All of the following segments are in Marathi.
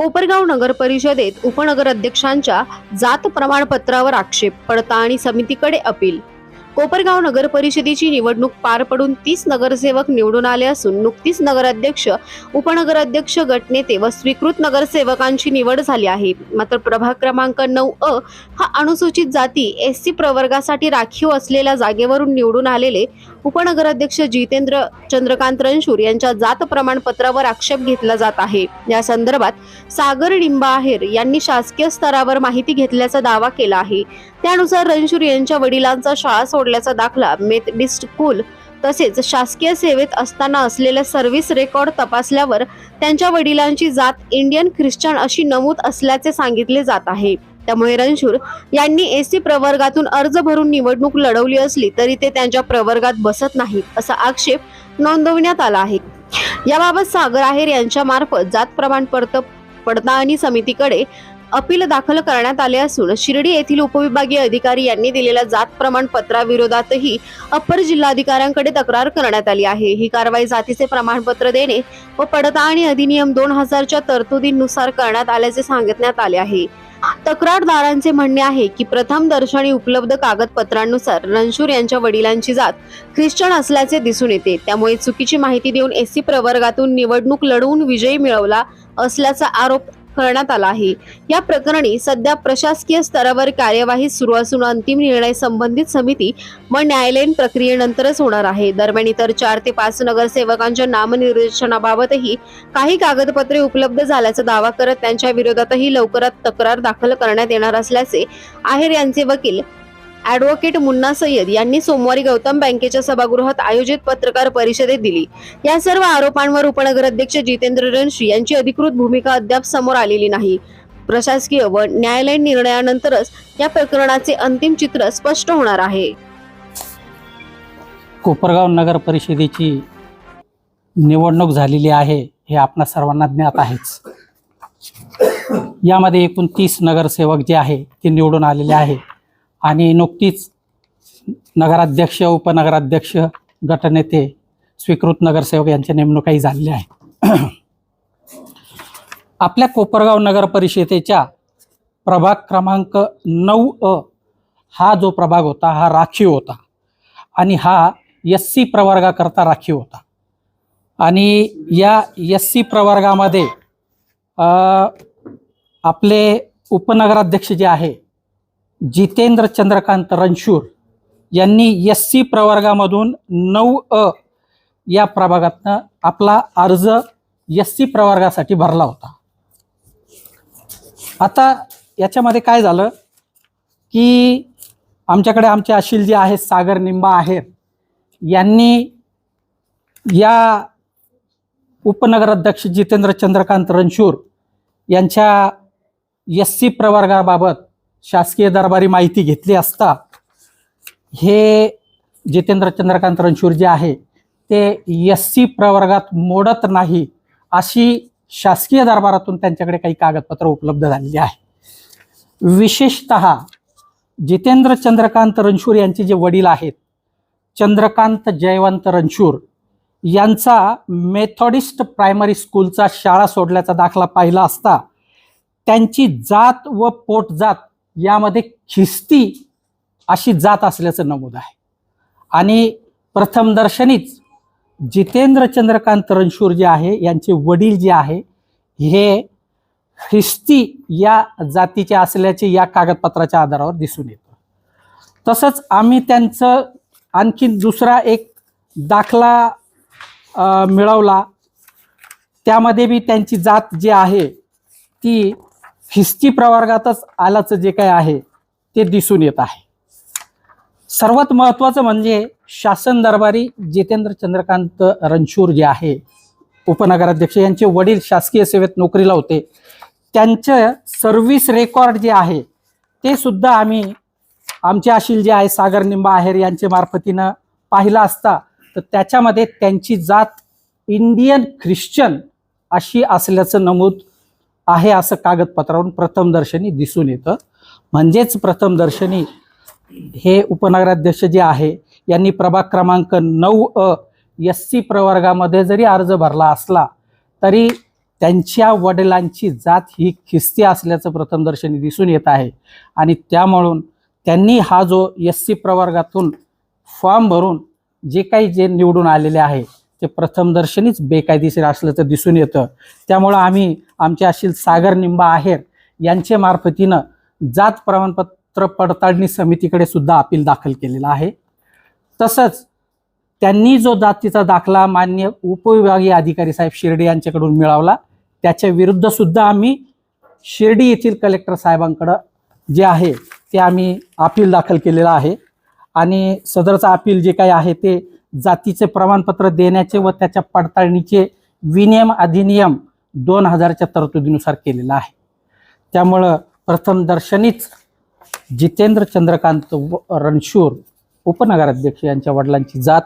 कोपरगाव नगर परिषदेत उपनगर अध्यक्षांच्या जात प्रमाणपत्रावर आक्षेप, पडताळणी समितीकडे अपील। कोपरगाव नगर परिषदेची निवडणूक पार पडून 30 नगरसेवक निवडून आले असून नुकतीच नगराध्यक्ष, उपनगराध्यक्ष, गटनेते व स्वीकृत नगरसेवकांची निवड झाली आहे। मात्र प्रभाग क्रमांक 9 हा अनुसूचित जाती SC प्रवर्गासाठी राखीव असलेल्या जागेवरून निवडून आलेले उपनगराध्यक्ष जितेंद्र चंद्रकांत रणशूर यांच्या जात प्रमाणपत्रावर आक्षेप घेतला जात आहे। या संदर्भात सागर निंबाहेर यांनी शासकीय स्तरावर माहिती घेतल्याचा दावा केला आहे। त्यानुसार रणशूर यांच्या वडिलांचा शाळा सोडल्याचा दाखला, मेथडिस्ट स्कूल तसेच शासकीय सेवेत असताना असलेले सर्व्हिस रेकॉर्ड तपासल्यावर त्यांच्या वडिलांची जात इंडियन ख्रिश्चन अशी नमूद असल्याचे सांगितले जात आहे। त्यामुळे रणशूर यांनी SC प्रवर्गातून अर्ज भरून निवडणूक लढवली असली तरी ते त्यांच्या प्रवर्गात बसत नाहीत असा आक्षेप नोंदवण्यात आला आहे। याबाबत सागर आहेर यांच्या मार्फत जात प्रमाणपत्र पडताळणी समितीकडे अपील दाखल करण्यात आले असून शिर्डी येथील उपविभागीय अधिकारी यांनी दिलेल्या जात प्रमाणपत्राविरोधातही अप्पर जिल्हाधिकाऱ्यांकडे तक्रार करण्यात आली आहे। ही कारवाई जातीचे प्रमाणपत्र देणे व पडताळणी अधिनियम 2000 च्या तरतुदींनुसार करण्यात आल्याचे सांगण्यात आले आहे। तक्रारदारांचे म्हणणे आहे की प्रथम दर्शनी उपलब्ध कागदपत्रांनुसार रणशूर यांच्या वडिलांची जात ख्रिश्चन असल्याचे दिसून येते। त्यामुळे चुकीची माहिती देऊन SC प्रवर्गातून निवडणूक लढवून विजय मिळवला असल्याचा आरोप करण्यात आला आहे। या प्रकरणी सध्या प्रशासकीय स्तरावर कार्यवाही सुरू असून अंतिम निर्णय संबंधित समिती व न्यायालयीन प्रक्रियेनंतरच होणार आहे। दरम्यान इतर 4 ते 5 नगरसेवकांच्या नामनिर्देशनाबाबतही काही कागदपत्रे उपलब्ध झाल्याचा दावा करत त्यांच्या विरोधातही लवकरात तक्रार दाखल करण्यात येणार असल्याचे आहेर यांचे वकील ॲडव्होकेट मुन्ना सय्यद यांनी सोमवारी गौतम बँकेच्या सभागृहात आयोजित पत्रकार परिषदेत दिली। या सर्व आरोपांवर उपनगराध्यक्ष जितेंद्र रणशूर यांची अधिकृत भूमिका अद्याप समोर आलेली नाही। प्रशासकीय व न्यायालयीन निर्णयानंतरच या प्रकरणाचे अंतिम चित्र स्पष्ट होणार आहे। कोपरगाव नगर परिषदेची निवडणूक झालेली आहे हे आपणा सर्वांना ज्ञात आहेच। यामध्ये एकूण 30 नगरसेवक जे आहे ते निवडून आलेले आहे आणि नुकतीच नगराध्यक्ष, उपनगराध्यक्ष, गटनेते, स्वीकृत नगरसेवक यांच्या नेमणुकाही झालेल्या आहेत। आपल्या कोपरगाव नगर परिषदेच्या प्रभाग क्रमांक 9 हा जो प्रभाग होता हा राखीव होता आणि हा SC प्रवर्गाकरता राखीव होता आणि या SC प्रवर्गामध्ये आपले उपनगराध्यक्ष जे आहे जितेंद्र चंद्रकांत रणशूर यांनी SC प्रवर्गामधून 9 या प्रभागातनं आपला अर्ज SC प्रवर्गासाठी भरला होता। आता याच्यामध्ये काय झालं की आमच्याकडे आमचे अशील जे आहे सागर निंबाहेर यांनी या उपनगराध्यक्ष जितेंद्र चंद्रकांत रणशूर यांच्या SC प्रवर्गाबाबत शासकीय दरबारी माहिती घेतली असता हे जितेंद्र चंद्रकांत रणशूर जे आहे ते SC प्रवर्गात मोडत नाही अशी शासकीय दरबारातून त्यांच्याकडे काही कागदपत्र उपलब्ध झालेली आहे। विशेषतः जितेंद्र चंद्रकांत रणशूर यांचे जे वडील आहेत चंद्रकांत जयवंत रणशूर यांचा मेथडिस्ट प्रायमरी स्कूलचा शाळा सोडल्याचा दाखला पाहिला असता त्यांची जात व पोटजात यामध्ये ख्रिस्ती अशी जात असल्याचं नमूद आहे आणि प्रथमदर्शनीच जितेंद्र चंद्रकांत रणशूर जे आहे यांचे वडील जे आहे हे ख्रिस्ती या जातीचे असल्याचे या कागदपत्राच्या आधारावर दिसून येतं। तसंच आम्ही त्यांचं आणखी दुसरा एक दाखला मिळवला, त्यामध्ये बी त्यांची जात जी आहे ती ख्रिस्ती प्रवर्गातच आल्याचं जे काय आहे ते दिसून येत आहे। सर्वात महत्त्वाचं म्हणजे शासन दरबारी जितेंद्र चंद्रकांत रणशूर जे आहे उपनगराध्यक्ष यांचे वडील शासकीय सेवेत नोकरीला होते, त्यांचं सर्व्हिस रेकॉर्ड जे आहे ते सुद्धा आम्ही आमचे अशील जे आहे सागर निंबाहेर यांच्या मार्फतीनं पाहिला असता तर त्याच्यामध्ये त्यांची जात इंडियन ख्रिश्चन अशी असल्याचं नमूद आहे असं कागदपत्रावरून प्रथमदर्शनी दिसून येतं। म्हणजेच प्रथमदर्शनी हे उपनगराध्यक्ष जे आहे यांनी प्रभाग क्रमांक 9 SC प्रवर्गामध्ये जरी अर्ज भरला असला तरी त्यांच्या वडिलांची जात ही ख्रिस्ती असल्याचं प्रथमदर्शनी दिसून येत आहे आणि त्यामुळून त्यांनी हा जो SC प्रवर्गातून फॉर्म भरून जे निवडून आलेले आहे ते प्रथमदर्शनीच बेकायदेशीर असल्याचं दिसून येतं. त्यामुळं आम्ही आमचे अशील सागर निंबा आहेर यांच्या मार्फतीनं जात प्रमाणपत्र पडताळणी समितीकडे सुद्धा अपील दाखल केलेलं आहे. तसंच त्यांनी जो जातीचा दाखला मान्य उपविभागीय अधिकारी साहेब शिर्डी यांच्याकडून मिळवला त्याच्या विरुद्ध सुद्धा आम्ही शिर्डी येथील कलेक्टर साहेबांकडं जे आहे ते आम्ही अपील दाखल केलेलं आहे आणि सदरचा अपील जे काही आहे ते जातीचे प्रमाणपत्र देण्याचे व त्याच्या पडताळणीचे विनियम अधिनियम 2000च्या तरतुदीनुसार केलेलं आहे. त्यामुळं प्रथमदर्शनीच जितेंद्र चंद्रकांत रणशूर उपनगराध्यक्ष यांच्या वडिलांची जात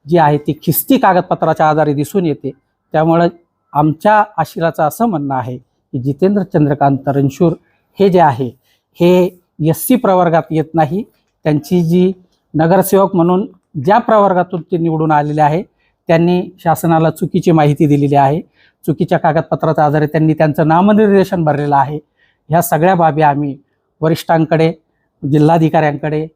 जी आहे ती ख्रिस्ती कागदपत्राच्या आधारे दिसून येते. त्यामुळं आमच्या आशिलाचं असं म्हणणं आहे की जितेंद्र चंद्रकांत रणशूर हे जे आहे हे SC प्रवर्गात येत नाही. त्यांची जी नगरसेवक म्हणून ज्या प्रवर्गातून ते निवडून आलेले आहे त्यांनी शासनाला चुकीची माहिती दिलेली आहे. चुकीच्या कागदपत्राच्या आधारे त्यांनी त्यांचं नामनिर्देशन भरलेलं आहे. ह्या सगळ्या बाबी आम्ही वरिष्ठांकडे, जिल्हाधिकाऱ्यांकडे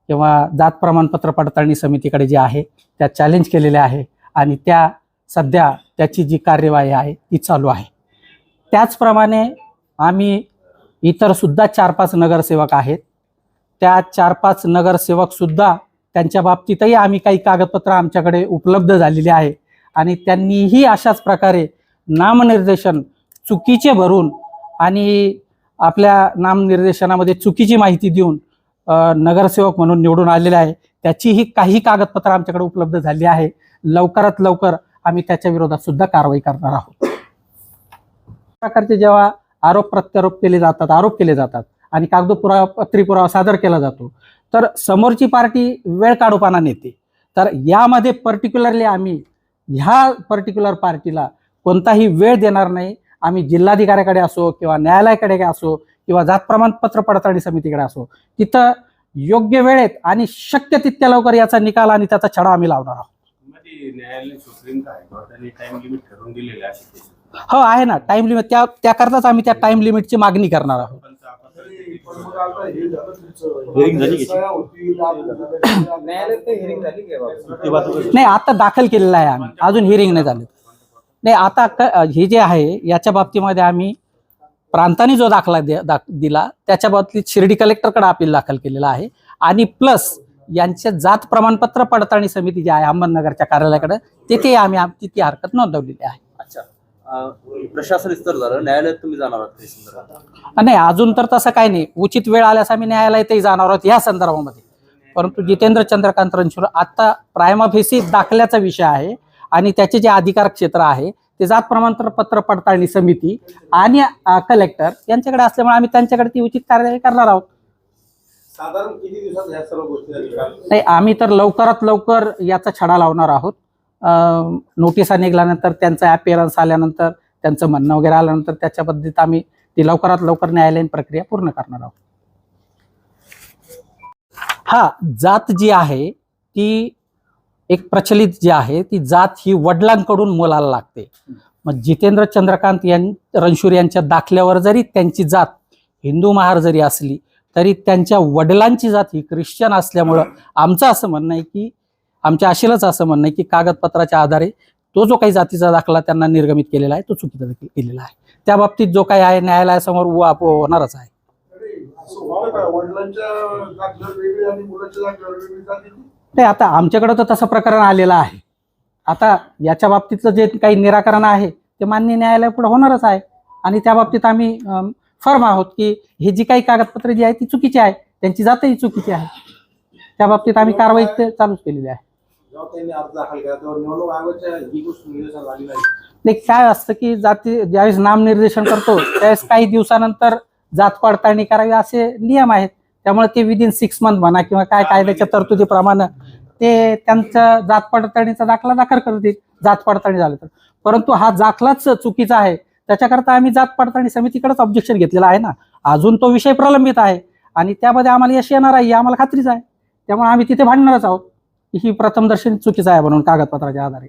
किंवा जात प्रमाणपत्र पडताळणी समितीकडे जे आहे त्या चॅलेंज केलेल्या आहे आणि त्या सध्या त्याची जी कार्यवाही आहे ती चालू आहे. त्याचप्रमाणे आम्ही इतर सुद्धा 4-5 नगरसेवक आहेत. त्या 4-5 नगरसेवकसुद्धा त्यांच्या बाबतीतही आम्ही काही कागदपत्र आमच्याकडे उपलब्ध झालेली आहे आणि त्यांनीही अशाच प्रकारे नामनिर्देशन चुकीचे भरून आणि आपल्या नामनिर्देशनामध्ये चुकीची माहिती देऊन नगरसेवक म्हणून निवडून आलेले आहे. त्याचीही काही कागदपत्र आमच्याकडे उपलब्ध झाली आहे. लवकरात लवकर आम्ही त्याच्या विरोधात सुद्धा कारवाई करणार आहोत. प्रकारचे जेव्हा आरोप केले जातात आणि कागदपत्री पुरावा सादर केला जातो तर समोरची पार्टी वेळ काढूपाना नेते. तर यामध्ये पर्टिक्युलरली आम्ही ह्या पर्टिक्युलर पार्टीला कोणताही वेळ देणार नाही. आम्ही जिल्हाधिकाऱ्याकडे असो किंवा न्यायालयाकडे असो किंवा जात प्रमाणपत्र पडताळणी समितीकडे असो तिथं योग्य वेळेत आणि शक्य तितक्या लवकर याचा निकाल आणि त्याचा छडा आम्ही लावणार आहोत. हो आहे ना टाइम लिमिट. त्याकरताच आम्ही त्या टाइम लिमिटची मागणी करणार आहोत. नाही आता दाखल केलेला आहे आम्ही, अजून हिअरिंग नाही झालं. नाही आता हे जे आहे याच्या बाबतीमध्ये आम्ही प्रांताने जो दाखला दिला त्याच्या बाबतीत शिर्डी कलेक्टरकडे अपील दाखल केलेला आहे आणि प्लस यांच्या जात प्रमाणपत्र पडताळणी समिती जी आहे अहमदनगरच्या कार्यालयाकडे तिथे आम्ही ती हरकत नोंदवलेली आहे. अच्छा, प्रशासन स्तर झालं, न्यायालयात तुम्ही जाणार आहात? नाही अजून तर तसं काही नाही. उचित वेळ आल्यास आम्ही न्यायालयातही जाणार आहोत या संदर्भामध्ये. परंतु जितेंद्र चंद्रकांत रणशूर आता प्रायमा फेसी दाखल्याचा विषय आहे आणि त्याचे जे अधिकार क्षेत्र आहे ते जात प्रमाणपत्र पडताळणी समिती आणि कलेक्टर यांच्याकडे असल्यामुळे आम्ही त्यांच्याकडे ती उचित कार्यवाही करणार आहोत. साधारण किती दिवसात ह्या सर्व गोष्टी नाही आम्ही तर लवकरात लवकर याचा छडा लावणार आहोत. नोटिसा निघाल्यानंतर त्यांचा अपिअरन्स आल्यानंतर त्यांचं म्हणणं वगैरे आल्यानंतर त्याच्या पद्धतीत आम्ही ती लवकरात लवकर न्यायालयीन प्रक्रिया पूर्ण करणार आहोत. हा जात जी आहे ती एक प्रचलित जी आहे ती जात ही वडिलांकडून मुलाला लागते. मग जितेंद्र चंद्रकांत रणशूर यांच्या दाखल्यावर जरी त्यांची जात हिंदू महार जरी असली तरी त्यांच्या वडिलांची जात ही ख्रिश्चन असल्यामुळं आमचं असं म्हणणं आहे की आमच्या आशिलाचं असं म्हणणं आहे की कागदपत्राच्या आधारे तो जो काही जातीचा दाखला त्यांना निर्गमित केलेला आहे तो चुकीचा देखील केलेला आहे. त्या बाबतीत जो काही आहे न्यायालयासमोर होणारच आहे. नाही आता आमच्याकडे तर तसं प्रकरण आलेलं आहे. आता याच्या बाबतीतलं जे काही निराकरण आहे ते मान्य न्यायालय पुढे होणारच आहे आणि त्या बाबतीत आम्ही फर्म आहोत की हे जी काही कागदपत्र जी आहे ती चुकीची आहे, त्यांची जातही चुकीची आहे. त्या बाबतीत आम्ही कारवाई चालूच केलेली आहे. नाही काय असतं की जाती ज्यावेळेस नामनिर्देशन करतो त्यावेळेस काही दिवसानंतर जात पडताळणी करावी असे नियम आहेत. त्यामुळे ते विदिन 6 मंथ म्हणा किंवा काय कायद्याच्या तरतुदीप्रमाणे ते त्यांचा जात पडताळणीचा दाखला दाखल करतील जात पडताळणी झालं तर. परंतु हा दाखलाच चुकीचा आहे त्याच्याकरता आम्ही जात पडताळणी समितीकडेच ऑब्जेक्शन घेतलेलं आहे ना. अजून तो विषय प्रलंबित आहे आणि त्यामध्ये आम्हाला यश येणार आहे आम्हाला खात्रीच आहे. त्यामुळे आम्ही तिथे भांडणारच आहोत ही प्रथमदर्शनी चुकीचं आहे म्हणून कागदपत्राच्या आधारे.